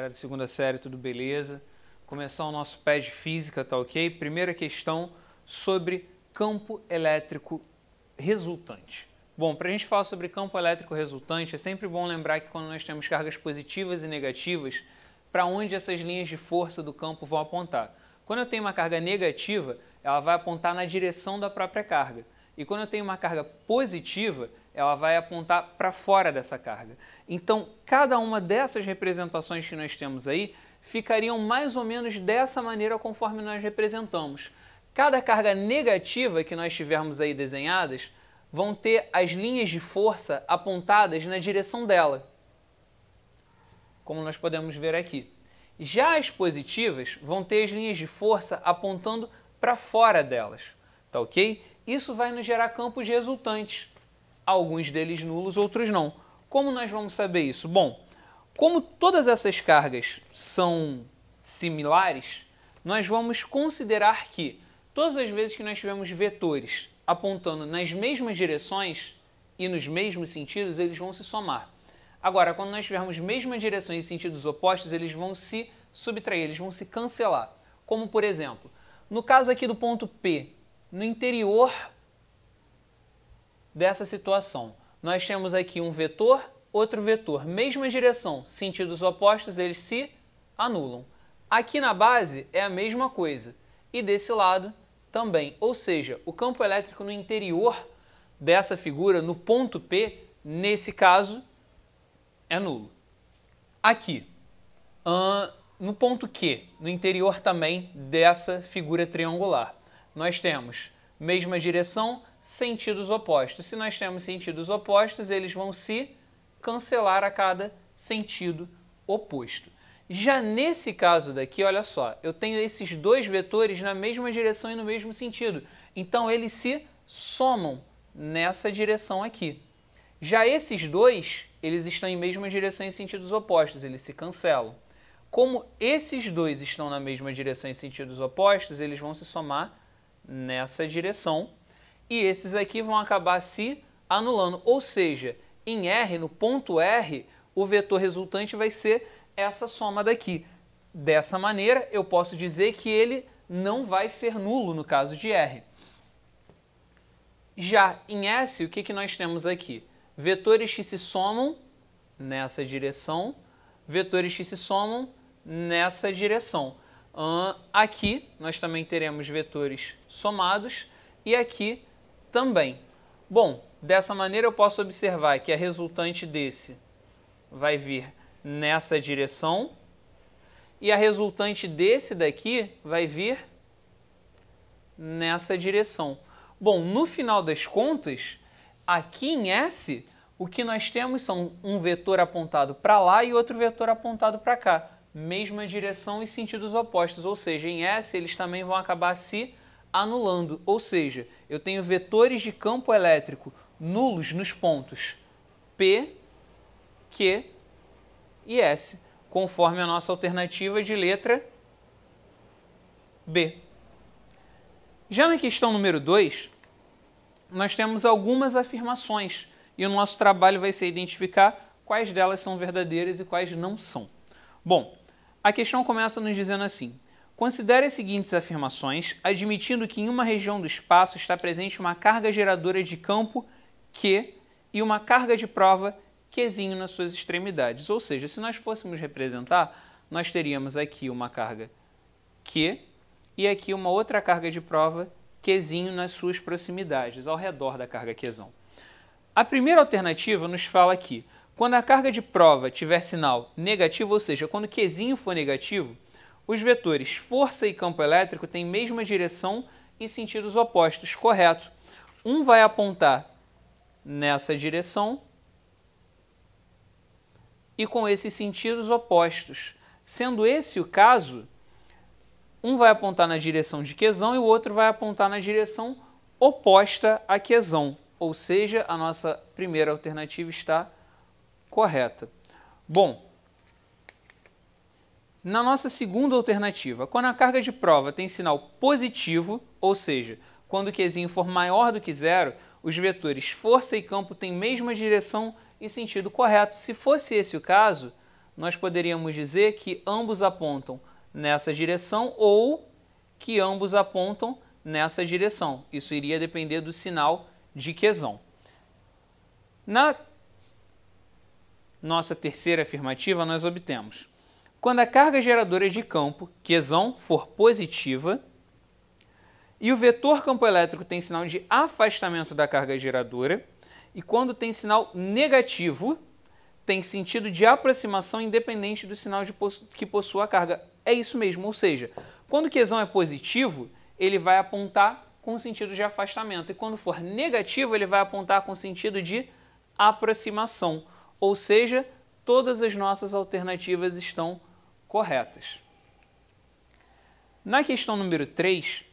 galera da segunda série, tudo beleza? Começar o nosso PED de Física, tá ok? Primeira questão sobre campo elétrico resultante. Bom, para a gente falar sobre campo elétrico resultante, é sempre bom lembrar que quando nós temos cargas positivas e negativas, para onde essas linhas de força do campo vão apontar. Quando eu tenho uma carga negativa, ela vai apontar na direção da própria carga. E quando eu tenho uma carga positiva, ela vai apontar para fora dessa carga. Então, cada uma dessas representações que nós temos aí ficariam mais ou menos dessa maneira conforme nós representamos. Cada carga negativa que nós tivermos aí desenhadas vão ter as linhas de força apontadas na direção dela, como nós podemos ver aqui. Já as positivas vão ter as linhas de força apontando para fora delas, tá ok? Isso vai nos gerar campos resultantes, alguns deles nulos, outros não. Como nós vamos saber isso? Bom, como todas essas cargas são similares, nós vamos considerar que todas as vezes que nós tivermos vetores apontando nas mesmas direções e nos mesmos sentidos, eles vão se somar. Agora, quando nós tivermos mesma direção e sentidos opostos, eles vão se subtrair, eles vão se cancelar. Como, por exemplo, no caso aqui do ponto P, no interior dessa situação, nós temos aqui um vetor, outro vetor, mesma direção, sentidos opostos, eles se anulam. Aqui na base é a mesma coisa e desse lado também, ou seja, o campo elétrico no interior dessa figura, no ponto P, nesse caso, é nulo. Aqui, no ponto Q, no interior também dessa figura triangular, nós temos mesma direção, sentidos opostos. Se nós temos sentidos opostos, eles vão se cancelar a cada sentido oposto. Já nesse caso daqui, olha só, eu tenho esses dois vetores na mesma direção e no mesmo sentido. Então, eles se somam nessa direção aqui. Já esses dois, eles estão em mesma direção e sentidos opostos, eles se cancelam. Como esses dois estão na mesma direção e sentidos opostos, eles vão se somar nessa direção. E esses aqui vão acabar se anulando, ou seja, em R, no ponto R, o vetor resultante vai ser essa soma daqui. Dessa maneira, eu posso dizer que ele não vai ser nulo no caso de R. Já em S, o que nós temos aqui? Vetores que se somam nessa direção, vetores que se somam nessa direção. Aqui nós também teremos vetores somados e aqui também. Bom, dessa maneira eu posso observar que a resultante desse vai vir nessa direção e a resultante desse daqui vai vir nessa direção. Bom, no final das contas, aqui em S, o que nós temos são um vetor apontado para lá e outro vetor apontado para cá. Mesma direção e sentidos opostos, ou seja, em S eles também vão acabar se anulando, ou seja, eu tenho vetores de campo elétrico nulos nos pontos P, Q e S, conforme a nossa alternativa de letra B. Já na questão número 2, nós temos algumas afirmações e o nosso trabalho vai ser identificar quais delas são verdadeiras e quais não são. Bom, a questão começa nos dizendo assim: considere as seguintes afirmações, admitindo que em uma região do espaço está presente uma carga geradora de campo Q e uma carga de prova Qzinho nas suas extremidades. Ou seja, se nós fôssemos representar, nós teríamos aqui uma carga Q e aqui uma outra carga de prova Qzinho nas suas proximidades, ao redor da carga Qzão. A primeira alternativa nos fala aqui: quando a carga de prova tiver sinal negativo, ou seja, quando Qzinho for negativo, os vetores força e campo elétrico têm mesma direção e sentidos opostos, correto? Um vai apontar nessa direção e com esses sentidos opostos. Sendo esse o caso, um vai apontar na direção de Qzão e o outro vai apontar na direção oposta a Qzão, ou seja, a nossa primeira alternativa está correta. Bom, na nossa segunda alternativa, quando a carga de prova tem sinal positivo, ou seja, quando o Qzinho for maior do que zero, os vetores força e campo têm mesma direção e sentido correto. Se fosse esse o caso, nós poderíamos dizer que ambos apontam nessa direção ou que ambos apontam nessa direção. Isso iria depender do sinal de quesão. Na nossa terceira afirmativa, nós obtemos: quando a carga geradora de campo, quesão, for positiva, e o vetor campo elétrico tem sinal de afastamento da carga geradora, e quando tem sinal negativo, tem sentido de aproximação independente do sinal que possua a carga. É isso mesmo, ou seja, quando o quesão é positivo, ele vai apontar com sentido de afastamento, e quando for negativo, ele vai apontar com sentido de aproximação, ou seja, todas as nossas alternativas estão corretas. Na questão número 3,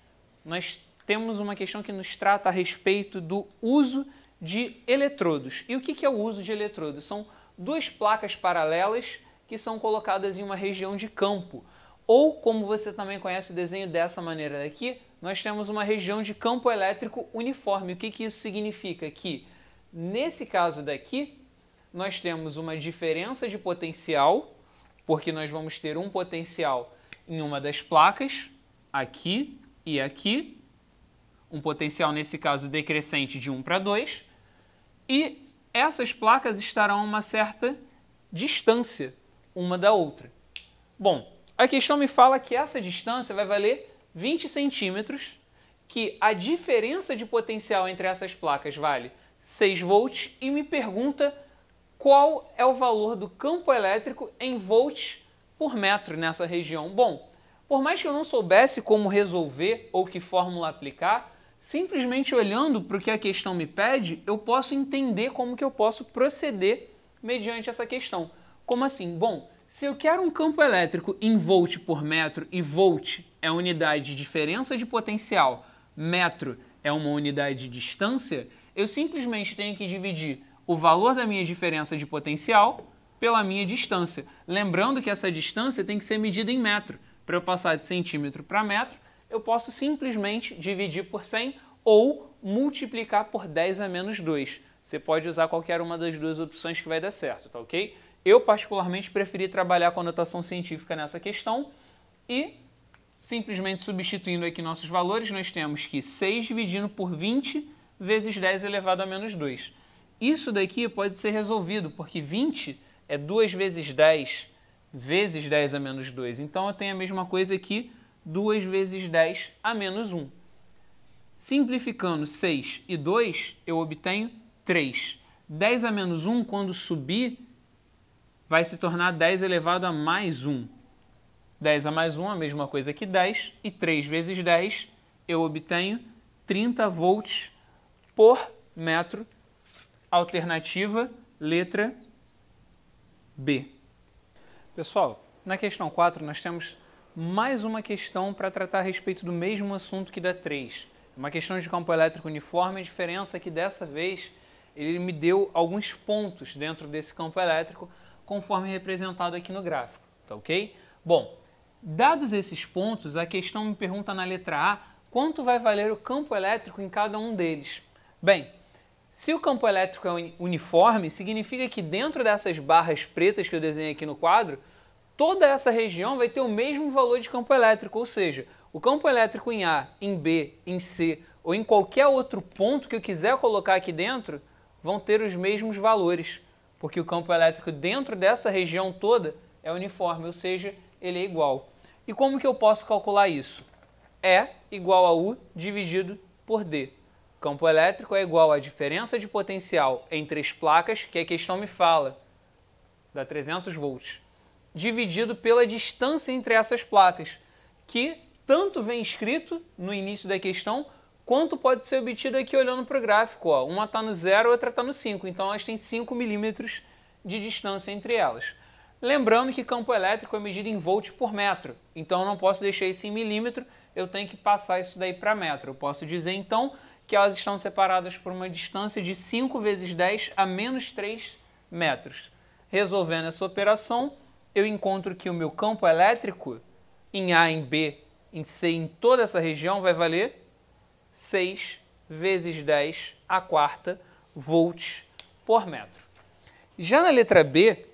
nós temos uma questão que nos trata a respeito do uso de eletrodos. E o que é o uso de eletrodos? São duas placas paralelas que são colocadas em uma região de campo. Ou, como você também conhece o desenho dessa maneira daqui, nós temos uma região de campo elétrico uniforme. O que isso significa? Que, nesse caso daqui, nós temos uma diferença de potencial, porque nós vamos ter um potencial em uma das placas, aqui e aqui, um potencial, nesse caso, decrescente de 1 para 2, e essas placas estarão a uma certa distância uma da outra. Bom, a questão me fala que essa distância vai valer 20 centímetros, que a diferença de potencial entre essas placas vale 6 volts, e me pergunta qual é o valor do campo elétrico em volts por metro nessa região. Bom, por mais que eu não soubesse como resolver ou que fórmula aplicar, simplesmente olhando para o que a questão me pede, eu posso entender como que eu posso proceder mediante essa questão. Como assim? Bom, se eu quero um campo elétrico em volt por metro, e volt é a unidade de diferença de potencial, metro é uma unidade de distância, eu simplesmente tenho que dividir o valor da minha diferença de potencial pela minha distância. Lembrando que essa distância tem que ser medida em metro. Para eu passar de centímetro para metro, eu posso simplesmente dividir por 100 ou multiplicar por 10 a menos 2. Você pode usar qualquer uma das duas opções que vai dar certo, tá ok? Eu, particularmente, preferi trabalhar com a notação científica nessa questão e, simplesmente substituindo aqui nossos valores, nós temos que 6 dividindo por 20 vezes 10 elevado a menos 2. Isso daqui pode ser resolvido, porque 20 é 2 vezes 10 vezes 10 a menos 2. Então, eu tenho a mesma coisa aqui, 2 vezes 10 a menos 1. Simplificando 6 e 2, eu obtenho 3. 10 a menos 1, quando subir, vai se tornar 10 elevado a mais 1. 10 a mais 1 é a mesma coisa que 10, e 3 vezes 10, eu obtenho 30 volts por metro. Alternativa, letra B. Pessoal, na questão 4 nós temos mais uma questão para tratar a respeito do mesmo assunto que da 3. Uma questão de campo elétrico uniforme, a diferença é que dessa vez ele me deu alguns pontos dentro desse campo elétrico, conforme representado aqui no gráfico, tá ok? Bom, dados esses pontos, a questão me pergunta na letra A quanto vai valer o campo elétrico em cada um deles. Bem, se o campo elétrico é uniforme, significa que dentro dessas barras pretas que eu desenhei aqui no quadro, toda essa região vai ter o mesmo valor de campo elétrico, ou seja, o campo elétrico em A, em B, em C ou em qualquer outro ponto que eu quiser colocar aqui dentro, vão ter os mesmos valores, porque o campo elétrico dentro dessa região toda é uniforme, ou seja, ele é igual. E como que eu posso calcular isso? E igual a U dividido por D. Campo elétrico é igual à diferença de potencial entre as placas, que a questão me fala, dá 300 volts, dividido pela distância entre essas placas, que tanto vem escrito no início da questão, quanto pode ser obtido aqui olhando para o gráfico. Ó. Uma está no 0, a outra está no 5, então elas têm 5 milímetros de distância entre elas. Lembrando que campo elétrico é medido em volt por metro, então eu não posso deixar isso em milímetro, eu tenho que passar isso daí para metro. Eu posso dizer então que elas estão separadas por uma distância de 5 vezes 10 a menos 3 metros. Resolvendo essa operação, eu encontro que o meu campo elétrico em A, em B, em C, em toda essa região vai valer 6 vezes 10 a quarta volts por metro. Já na letra B,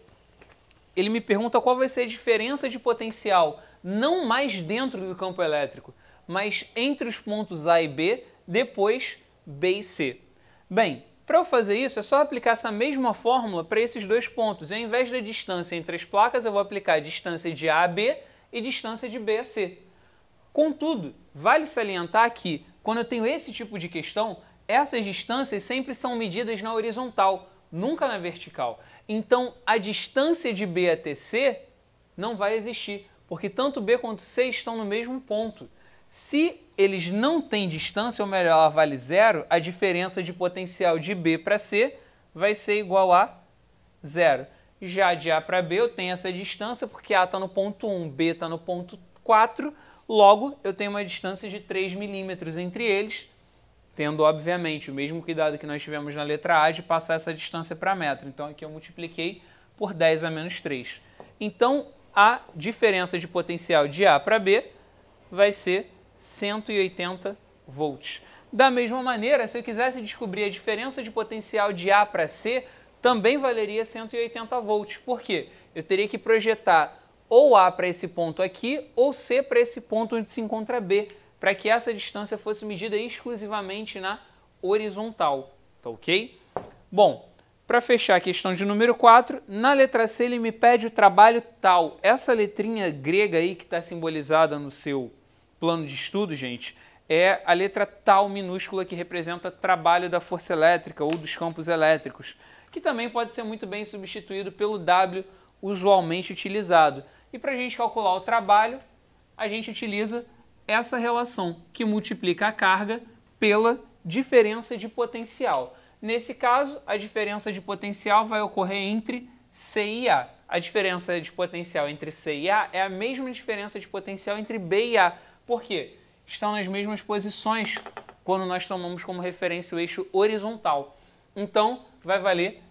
ele me pergunta qual vai ser a diferença de potencial, não mais dentro do campo elétrico, mas entre os pontos A e B, depois B e C. Bem, para eu fazer isso, é só aplicar essa mesma fórmula para esses dois pontos. E ao invés da distância entre as placas, eu vou aplicar a distância de A a B e distância de B a C. Contudo, vale salientar que, quando eu tenho esse tipo de questão, essas distâncias sempre são medidas na horizontal, nunca na vertical. Então, a distância de B até C não vai existir, porque tanto B quanto C estão no mesmo ponto. Se eles não têm distância, ou melhor, ela vale zero, a diferença de potencial de B para C vai ser igual a zero. Já de A para B eu tenho essa distância, porque A está no ponto 1, B está no ponto 4, logo eu tenho uma distância de 3 milímetros entre eles, tendo, obviamente, o mesmo cuidado que nós tivemos na letra A de passar essa distância para metro. Então, aqui eu multipliquei por 10 a menos 3. Então, a diferença de potencial de A para B vai ser 180 volts. Da mesma maneira, se eu quisesse descobrir a diferença de potencial de A para C, também valeria 180 volts. Por quê? Eu teria que projetar ou A para esse ponto aqui, ou C para esse ponto onde se encontra B, para que essa distância fosse medida exclusivamente na horizontal, tá ok? Bom, para fechar a questão de número 4, na letra C ele me pede o trabalho tal. Essa letrinha grega aí que está simbolizada no seu plano de estudo, gente, é a letra tal minúscula que representa trabalho da força elétrica ou dos campos elétricos, que também pode ser muito bem substituído pelo W usualmente utilizado. E para a gente calcular o trabalho, a gente utiliza essa relação que multiplica a carga pela diferença de potencial. Nesse caso, a diferença de potencial vai ocorrer entre C e A. A diferença de potencial entre C e A é a mesma diferença de potencial entre B e A. Por quê? Estão nas mesmas posições quando nós tomamos como referência o eixo horizontal. Então, vai valer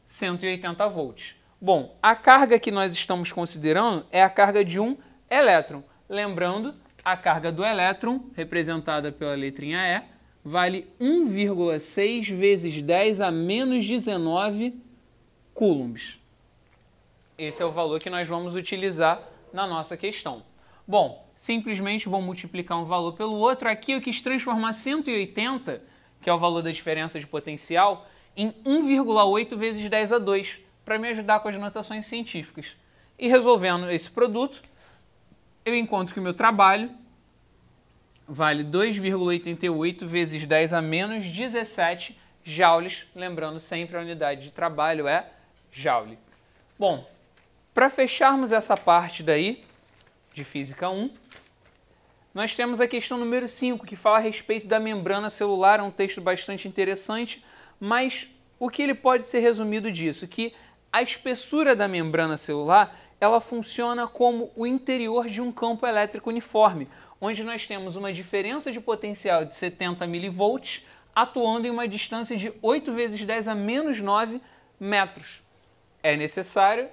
180 volts. Bom, a carga que nós estamos considerando é a carga de um elétron. Lembrando, a carga do elétron, representada pela letrinha E, vale 1,6 vezes 10 a menos 19 coulombs. Esse é o valor que nós vamos utilizar na nossa questão. Bom, simplesmente vou multiplicar um valor pelo outro. Aqui eu quis transformar 180, que é o valor da diferença de potencial, em 1,8 vezes 10 a 2, para me ajudar com as notações científicas. E resolvendo esse produto, eu encontro que o meu trabalho vale 2,88 vezes 10 a menos 17 joules. Lembrando sempre a unidade de trabalho é joule. Bom, para fecharmos essa parte daí, de Física 1, nós temos a questão número 5, que fala a respeito da membrana celular. É um texto bastante interessante, mas o que ele pode ser resumido disso? Que a espessura da membrana celular, ela funciona como o interior de um campo elétrico uniforme, onde nós temos uma diferença de potencial de 70 milivolts atuando em uma distância de 8 vezes 10 a menos 9 metros. É necessário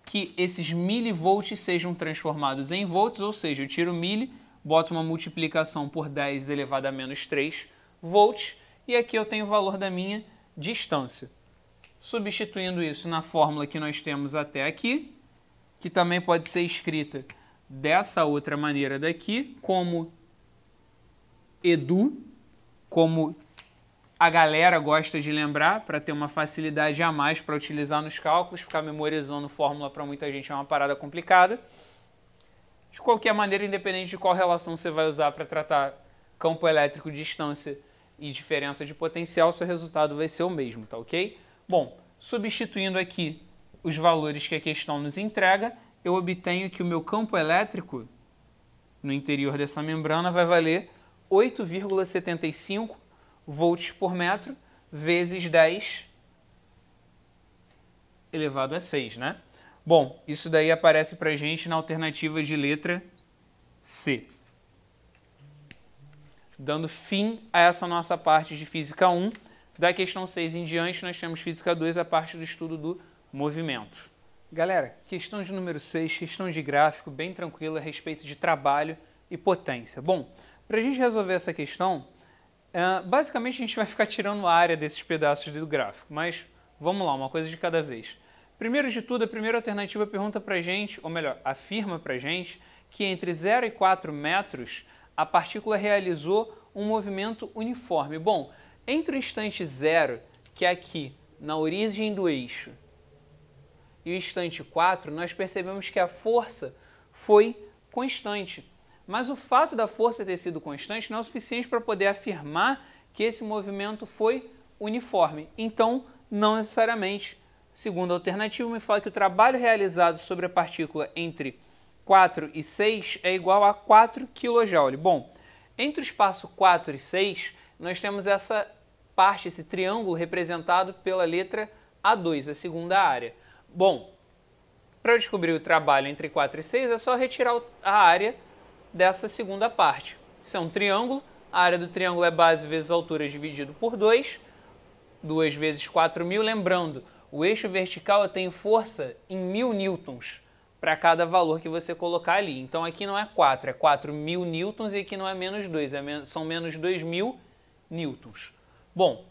que esses milivolts sejam transformados em volts, ou seja, eu tiro mili, boto uma multiplicação por 10 elevado a menos 3 volts, e aqui eu tenho o valor da minha distância. Substituindo isso na fórmula que nós temos até aqui, que também pode ser escrita dessa outra maneira daqui, como EDU, como a galera gosta de lembrar, para ter uma facilidade a mais para utilizar nos cálculos. Ficar memorizando fórmula para muita gente é uma parada complicada. De qualquer maneira, independente de qual relação você vai usar para tratar campo elétrico, distância e diferença de potencial, seu resultado vai ser o mesmo, tá ok? Bom, substituindo aqui os valores que a questão nos entrega, eu obtenho que o meu campo elétrico no interior dessa membrana vai valer 8,75 volts por metro vezes 10 elevado a 6, né? Bom, isso daí aparece para a gente na alternativa de letra C. Dando fim a essa nossa parte de Física 1, da questão 6 em diante, nós temos Física 2, a parte do estudo do movimento. Galera, questão de número 6, questão de gráfico, bem tranquila a respeito de trabalho e potência. Bom, para a gente resolver essa questão, basicamente a gente vai ficar tirando a área desses pedaços do gráfico, mas vamos lá, uma coisa de cada vez. Primeiro de tudo, a primeira alternativa pergunta para a gente, ou melhor, afirma para a gente, que entre 0 e 4 metros a partícula realizou um movimento uniforme. Bom, entre o instante 0, que é aqui na origem do eixo, e o instante 4, nós percebemos que a força foi constante. Mas o fato da força ter sido constante não é o suficiente para poder afirmar que esse movimento foi uniforme. Então, não necessariamente. Segunda alternativa me fala que o trabalho realizado sobre a partícula entre 4 e 6 é igual a 4 kJ. Bom, entre o espaço 4 e 6, nós temos essa parte, esse triângulo representado pela letra A2, a segunda área. Bom, para eu descobrir o trabalho entre 4 e 6, é só retirar a área dessa segunda parte. Isso é um triângulo, a área do triângulo é base vezes altura dividido por 2, 2 vezes 4.000, lembrando, o eixo vertical eu tenho força em 1.000 newtons para cada valor que você colocar ali. Então aqui não é 4, é 4.000 newtons e aqui não é menos 2, são menos 2.000 newtons. Bom,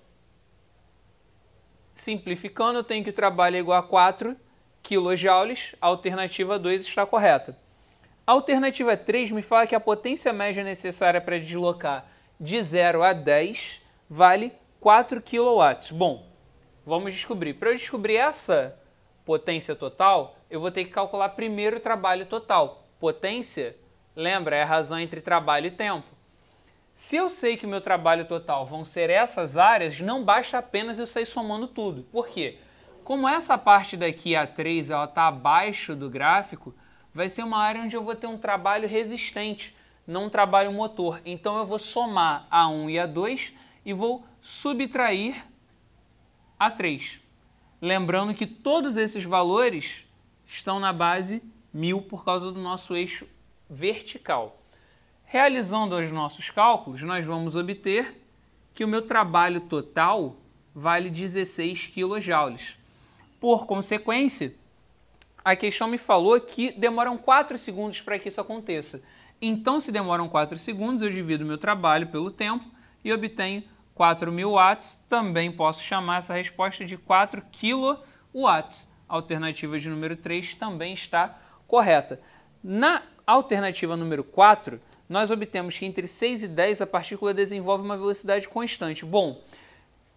simplificando, eu tenho que o trabalho é igual a 4 kJ, a alternativa 2 está correta. A alternativa 3 me fala que a potência média necessária para deslocar de 0 a 10 vale 4 kW. Bom, vamos descobrir. Para eu descobrir essa potência total, eu vou ter que calcular primeiro o trabalho total. Potência, lembra, é a razão entre trabalho e tempo. Se eu sei que o meu trabalho total vão ser essas áreas, não basta apenas eu sair somando tudo. Por quê? Como essa parte daqui, A3, ela está abaixo do gráfico, vai ser uma área onde eu vou ter um trabalho resistente, não um trabalho motor. Então eu vou somar A1 e A2 e vou subtrair A3. Lembrando que todos esses valores estão na base 1.000 por causa do nosso eixo vertical. Realizando os nossos cálculos, nós vamos obter que o meu trabalho total vale 16 kJ. Por consequência, a questão me falou que demoram 4 segundos para que isso aconteça. Então, se demoram 4 segundos, eu divido meu trabalho pelo tempo e obtenho 4.000 watts. Também posso chamar essa resposta de 4 kW. A alternativa de número 3 também está correta. Na alternativa número 4, nós obtemos que entre 6 e 10 a partícula desenvolve uma velocidade constante. Bom,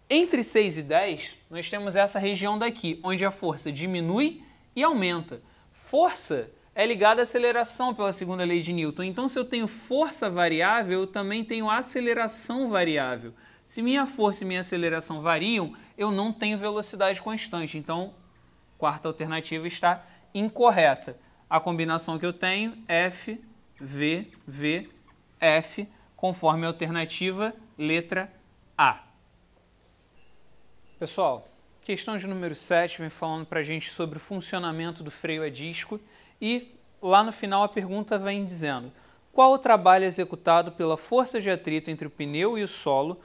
entre 6 e 10, nós temos essa região daqui, onde a força diminui e aumenta. Força é ligada à aceleração pela segunda lei de Newton. Então, se eu tenho força variável, eu também tenho aceleração variável. Se minha força e minha aceleração variam, eu não tenho velocidade constante. Então, a quarta alternativa está incorreta. A combinação que eu tenho, F, V, V, F, conforme a alternativa letra A. Pessoal, questão de número 7 vem falando para a gente sobre o funcionamento do freio a disco e lá no final a pergunta vem dizendo: qual o trabalho executado pela força de atrito entre o pneu e o solo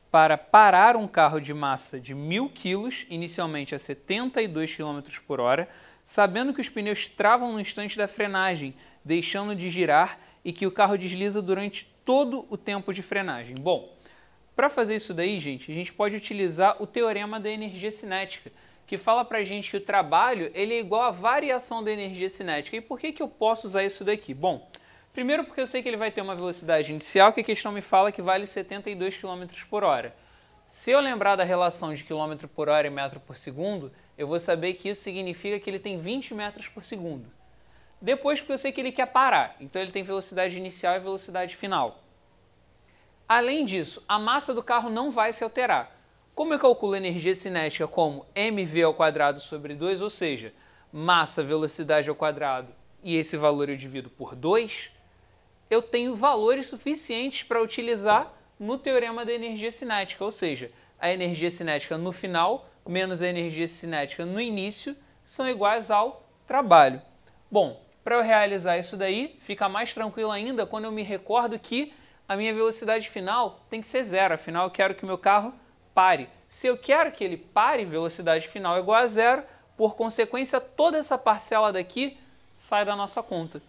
para parar um carro de massa de 1.000 kg, inicialmente a 72 km por hora, sabendo que os pneus travam no instante da frenagem, deixando de girar e que o carro desliza durante todo o tempo de frenagem? Bom, para fazer isso daí, gente, a gente pode utilizar o teorema da energia cinética, que fala para a gente que o trabalho ele é igual à variação da energia cinética. E por que eu posso usar isso daqui? Bom, primeiro porque eu sei que ele vai ter uma velocidade inicial, que a questão me fala que vale 72 km por hora. Se eu lembrar da relação de km por hora e metro por segundo, eu vou saber que isso significa que ele tem 20 metros por segundo. Depois, porque eu sei que ele quer parar, então ele tem velocidade inicial e velocidade final. Além disso, a massa do carro não vai se alterar. Como eu calculo a energia cinética como mv² sobre 2, ou seja, massa, velocidade ao quadrado, e esse valor eu divido por 2, eu tenho valores suficientes para utilizar no teorema da energia cinética, ou seja, a energia cinética no final menos a energia cinética no início são iguais ao trabalho. Bom, para eu realizar isso daí, fica mais tranquilo ainda quando eu me recordo que a minha velocidade final tem que ser 0, afinal eu quero que o meu carro pare. Se eu quero que ele pare, velocidade final é igual a 0, por consequência toda essa parcela daqui sai da nossa conta.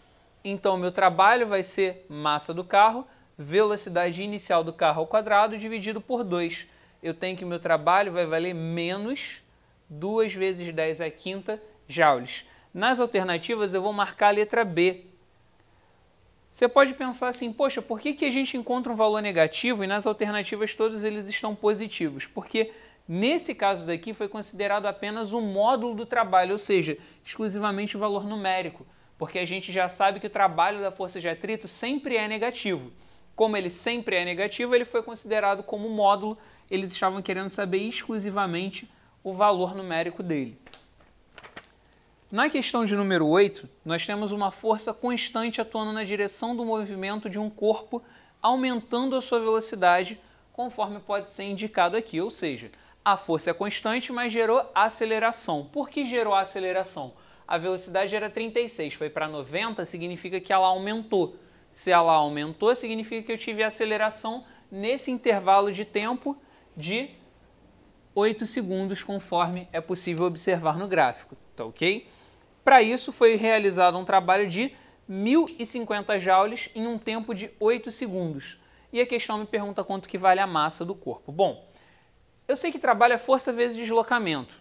Então o meu trabalho vai ser massa do carro, velocidade inicial do carro ao quadrado dividido por 2. Eu tenho que o meu trabalho vai valer menos 2 vezes 10 à quinta joules. Nas alternativas eu vou marcar a letra B. Você pode pensar assim, poxa, por que a gente encontra um valor negativo e nas alternativas todos eles estão positivos? Porque nesse caso daqui foi considerado apenas o módulo do trabalho, ou seja, exclusivamente o valor numérico, porque a gente já sabe que o trabalho da força de atrito sempre é negativo. Como ele sempre é negativo, ele foi considerado como módulo, eles estavam querendo saber exclusivamente o valor numérico dele. Na questão de número 8, nós temos uma força constante atuando na direção do movimento de um corpo, aumentando a sua velocidade, conforme pode ser indicado aqui. Ou seja, a força é constante, mas gerou aceleração. Por que gerou aceleração? A velocidade era 36, foi para 90, significa que ela aumentou. Se ela aumentou, significa que eu tive aceleração nesse intervalo de tempo de 8 segundos, conforme é possível observar no gráfico. Tá ok? Para isso, foi realizado um trabalho de 1050 joules em um tempo de 8 segundos. E a questão me pergunta quanto que vale a massa do corpo. Bom, eu sei que trabalho é força vezes deslocamento.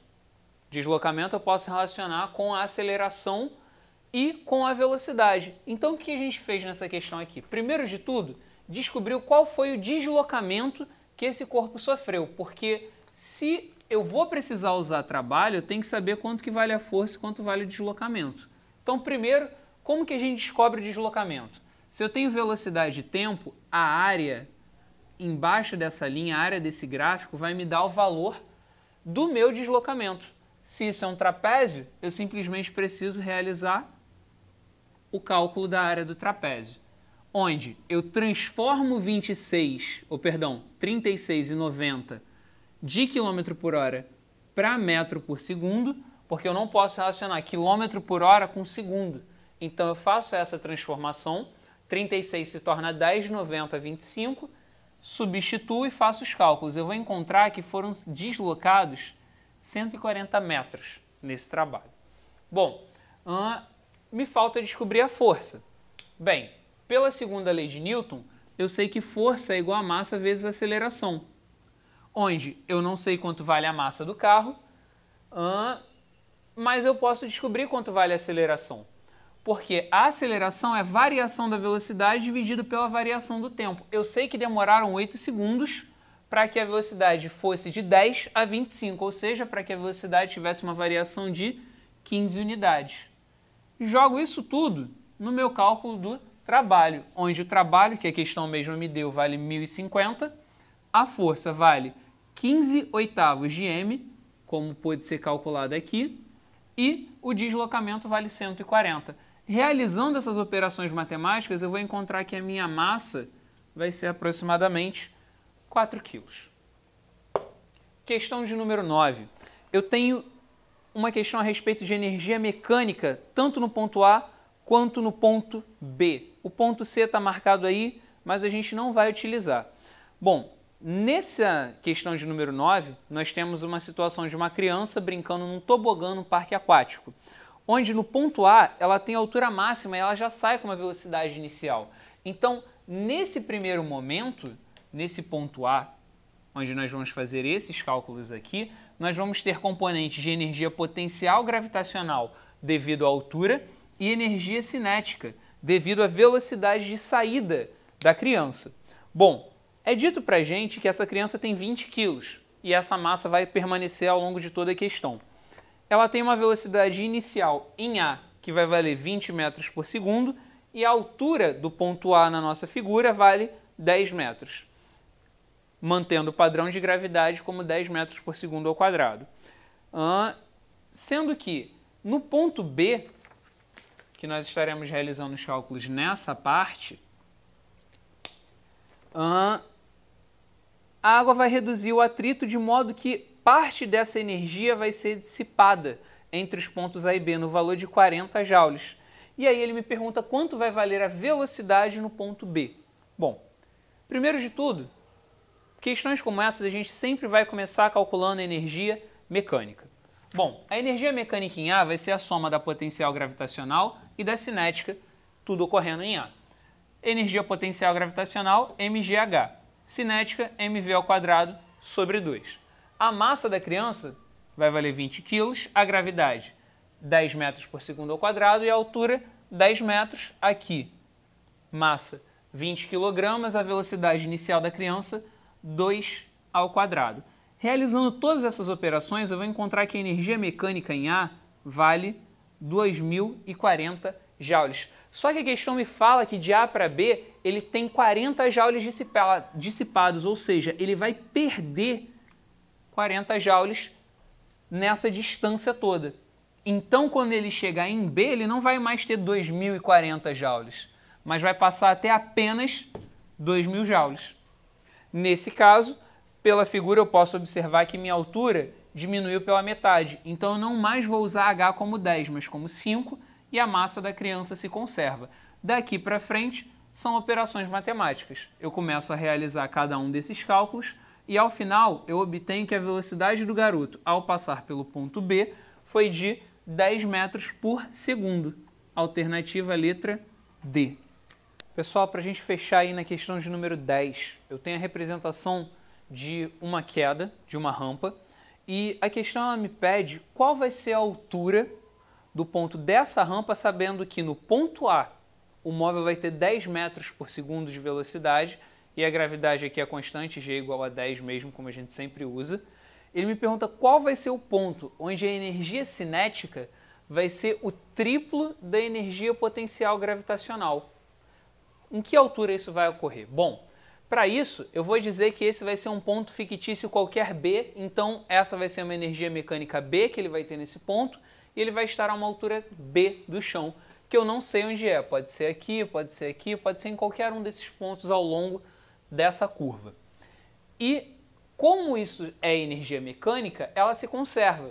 Deslocamento eu posso relacionar com a aceleração e com a velocidade. Então, o que a gente fez nessa questão aqui? Primeiro de tudo, descobriu qual foi o deslocamento que esse corpo sofreu. Porque se eu vou precisar usar trabalho, eu tenho que saber quanto que vale a força e quanto vale o deslocamento. Então, primeiro, como que a gente descobre o deslocamento? Se eu tenho velocidade e tempo, a área embaixo dessa linha, a área desse gráfico, vai me dar o valor do meu deslocamento. Se isso é um trapézio, eu simplesmente preciso realizar o cálculo da área do trapézio, onde eu transformo 36,90 de km por hora para metro por segundo, porque eu não posso relacionar quilômetro por hora com segundo. Então eu faço essa transformação, 36 se torna 10,90, 25, substituo e faço os cálculos. Eu vou encontrar que foram deslocados 140 metros nesse trabalho. Bom, me falta descobrir a força. Bem, pela segunda lei de Newton, eu sei que força é igual a massa vezes aceleração, onde eu não sei quanto vale a massa do carro, mas eu posso descobrir quanto vale a aceleração. Porque a aceleração é a variação da velocidade dividido pela variação do tempo. Eu sei que demoraram 8 segundos para que a velocidade fosse de 10 a 25, ou seja, para que a velocidade tivesse uma variação de 15 unidades. Jogo isso tudo no meu cálculo do trabalho, onde o trabalho, que a questão mesmo me deu, vale 1050, a força vale 15 oitavos de m, como pode ser calculado aqui, e o deslocamento vale 140. Realizando essas operações matemáticas, eu vou encontrar que a minha massa vai ser aproximadamente 4 kg. Questão de número 9. Eu tenho uma questão a respeito de energia mecânica, tanto no ponto A quanto no ponto B. O ponto C está marcado aí, mas a gente não vai utilizar. Bom, nessa questão de número 9, nós temos uma situação de uma criança brincando num tobogã no parque aquático, onde no ponto A ela tem altura máxima e ela já sai com uma velocidade inicial. Então, nesse primeiro momento, nesse ponto A, onde nós vamos fazer esses cálculos aqui, nós vamos ter componentes de energia potencial gravitacional devido à altura e energia cinética devido à velocidade de saída da criança. Bom, é dito pra gente que essa criança tem 20 quilos e essa massa vai permanecer ao longo de toda a questão. Ela tem uma velocidade inicial em A que vai valer 20 metros por segundo e a altura do ponto A na nossa figura vale 10 metros, mantendo o padrão de gravidade como 10 metros por segundo ao quadrado. Sendo que no ponto B, que nós estaremos realizando os cálculos nessa parte, a água vai reduzir o atrito de modo que parte dessa energia vai ser dissipada entre os pontos A e B no valor de 40 joules. E aí ele me pergunta quanto vai valer a velocidade no ponto B. Bom, primeiro de tudo, questões como essas a gente sempre vai começar calculando a energia mecânica. Bom, a energia mecânica em A vai ser a soma da potencial gravitacional e da cinética, tudo ocorrendo em A. Energia potencial gravitacional, mgh. Cinética, mv ao quadrado sobre 2. A massa da criança vai valer 20 kg, a gravidade 10 metros por segundo ao quadrado e a altura 10 metros aqui. Massa 20 kg, a velocidade inicial da criança 2 ao quadrado. Realizando todas essas operações, eu vou encontrar que a energia mecânica em A vale 2.040 joules. Só que a questão me fala que de A para B ele tem 40 joules dissipados, ou seja, ele vai perder 40 joules nessa distância toda. Então, quando ele chegar em B, ele não vai mais ter 2.040 joules, mas vai passar a ter apenas 2.000 joules. Nesse caso, pela figura eu posso observar que minha altura diminuiu pela metade, então eu não mais vou usar H como 10, mas como 5, e a massa da criança se conserva. Daqui para frente são operações matemáticas. Eu começo a realizar cada um desses cálculos e ao final eu obtenho que a velocidade do garoto ao passar pelo ponto B foi de 10 metros por segundo. Alternativa letra D. Pessoal, para a gente fechar aí na questão de número 10, eu tenho a representação de uma queda, de uma rampa, e a questão ela me pede qual vai ser a altura do ponto dessa rampa, sabendo que no ponto A o móvel vai ter 10 metros por segundo de velocidade e a gravidade aqui é constante, G igual a 10 mesmo, como a gente sempre usa. Ele me pergunta qual vai ser o ponto onde a energia cinética vai ser o triplo da energia potencial gravitacional. Em que altura isso vai ocorrer? Bom, para isso eu vou dizer que esse vai ser um ponto fictício qualquer B, então essa vai ser uma energia mecânica B que ele vai ter nesse ponto, e ele vai estar a uma altura B do chão, que eu não sei onde é. Pode ser aqui, pode ser aqui, pode ser em qualquer um desses pontos ao longo dessa curva. E como isso é energia mecânica, ela se conserva.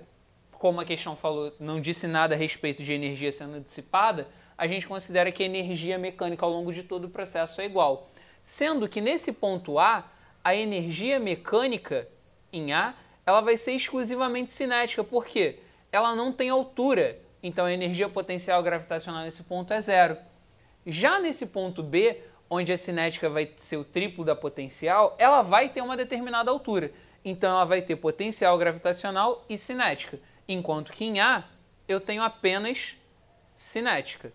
Como a questão falou, não disse nada a respeito de energia sendo dissipada, a gente considera que a energia mecânica ao longo de todo o processo é igual. Sendo que nesse ponto A, a energia mecânica em A, ela vai ser exclusivamente cinética. Por quê? Ela não tem altura, então a energia potencial gravitacional nesse ponto é zero. Já nesse ponto B, onde a cinética vai ser o triplo da potencial, ela vai ter uma determinada altura. Então ela vai ter potencial gravitacional e cinética, enquanto que em A eu tenho apenas cinética.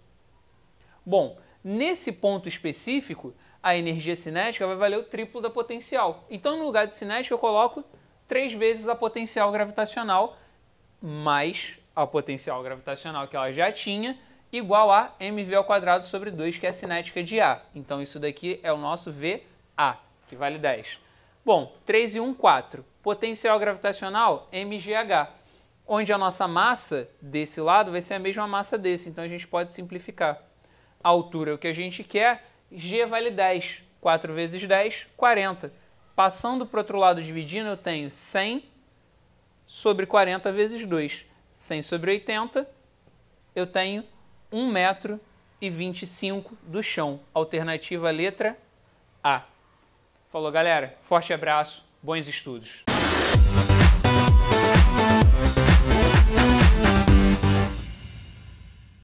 Bom, nesse ponto específico, a energia cinética vai valer o triplo da potencial. Então no lugar de cinética eu coloco 3 vezes a potencial gravitacional mais a potencial gravitacional que ela já tinha, igual a mv ao quadrado sobre 2, que é a cinética de A. Então isso daqui é o nosso VA, que vale 10. Bom, 3 e 1, 4. Potencial gravitacional, mgh, onde a nossa massa desse lado vai ser a mesma massa desse, então a gente pode simplificar. A altura é o que a gente quer, g vale 10. 4 vezes 10, 40. Passando para o outro lado dividindo, eu tenho 100 sobre 40 vezes 2. 100 sobre 80, eu tenho 1,25 m do chão. Alternativa letra A. Falou, galera. Forte abraço, bons estudos.